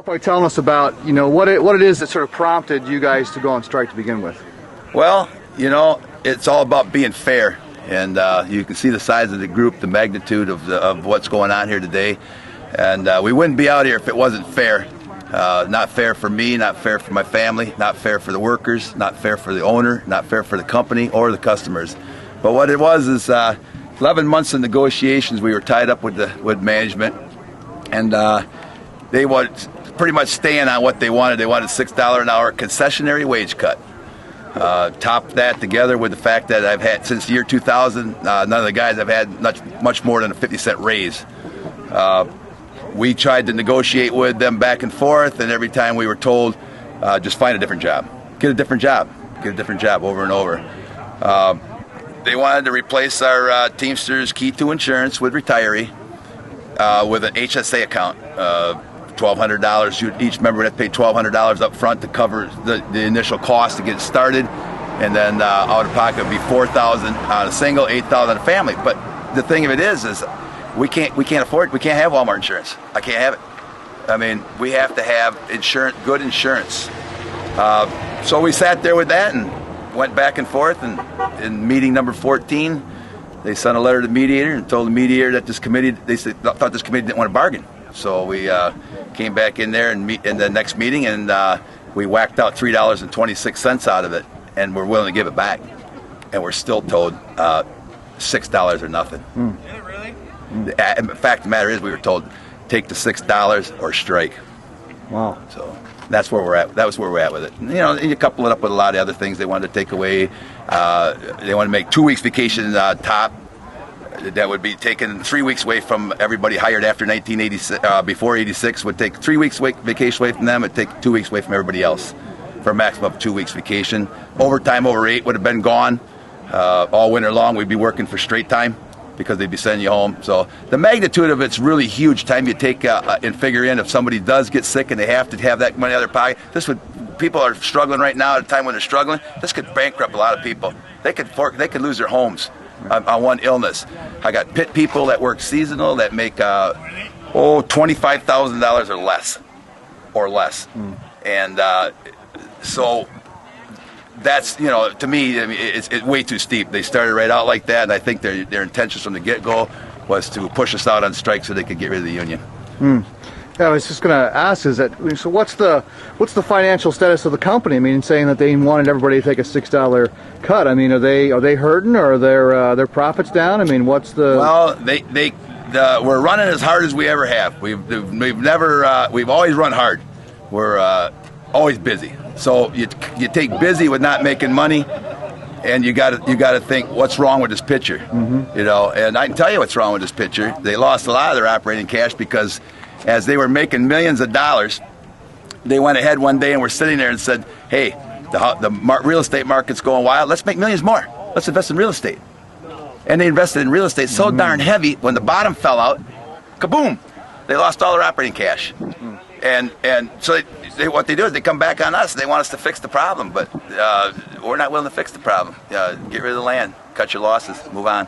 By telling us about, what it is that sort of prompted you guys to go on strike to begin with. Well, it's all about being fair, and you can see the size of the group, the magnitude of what's going on here today, and we wouldn't be out here if it wasn't fair. Not fair for me, not fair for my family, not fair for the workers, not fair for the owner, not fair for the company or the customers. But what it was is 11 months of negotiations. We were tied up with management, and they wanted pretty much staying on what they wanted. They wanted $6 an hour concessionary wage cut. Top that together with the fact that I've had, since the year 2000, none of the guys have had much more than a 50-cent raise. We tried to negotiate with them back and forth, and every time we were told, just find a different job. Get a different job. Get a different job over and over. They wanted to replace our Teamsters Key to Insurance with retiree with an HSA account. $1,200. Each member would have to pay $1,200 up front to cover the initial cost to get started, and then out of pocket would be $4,000 on a single, $8,000 on a family. But the thing of it is we can't afford. We can't have Walmart insurance. I can't have it. I mean, we have to have insurance, good insurance. So we sat there with that and went back and forth. And in meeting number 14, they sent a letter to the mediator and told the mediator that this committee, thought this committee didn't want to bargain. So we came back in there and in the next meeting, and we whacked out $3.26 out of it, and we're willing to give it back. And we're still told $6 or nothing. Really? In fact, the matter is, we were told take the $6 or strike. Wow. So that's where we're at. That was where we're at with it. And you couple it up with a lot of other things they wanted to take away. They want to make 2 weeks vacation top. That would be taking 3 weeks away from everybody hired after 1986. Before 86 would take 3 weeks vacation away from them. It'd take 2 weeks away from everybody else for a maximum of 2 weeks vacation. Overtime over 8 would have been gone. All winter long we'd be working for straight time because they'd be sending you home. So the magnitude of it's really huge. Time you take and figure in if somebody does get sick and they have to have that money out of their pocket. People are struggling right now at a time when they're struggling. This could bankrupt a lot of people. They could lose their homes on one illness. I got pit people that work seasonal that make $25,000 or less. And so that's, to me, it's way too steep. They started right out like that, and I think their intentions from the get-go was to push us out on strike so they could get rid of the union. Yeah, I was just going to ask, so what's the financial status of the company? I mean, saying that they wanted everybody to take a $6 cut. I mean, are they hurting, or are their profits down? I mean, what's the? Well, we're running as hard as we ever have. We've always run hard. We're always busy. So you take busy with not making money, and you got to think what's wrong with this pitcher. And I can tell you what's wrong with this pitcher. They lost a lot of their operating cash because as they were making millions of dollars, they went ahead one day and were sitting there and said, hey, the real estate market's going wild. Let's make millions more. Let's invest in real estate. And they invested in real estate so darn heavy, when the bottom fell out, kaboom, they lost all their operating cash. And so what they do is they come back on us. They want us to fix the problem, but we're not willing to fix the problem. Get rid of the land, cut your losses, move on.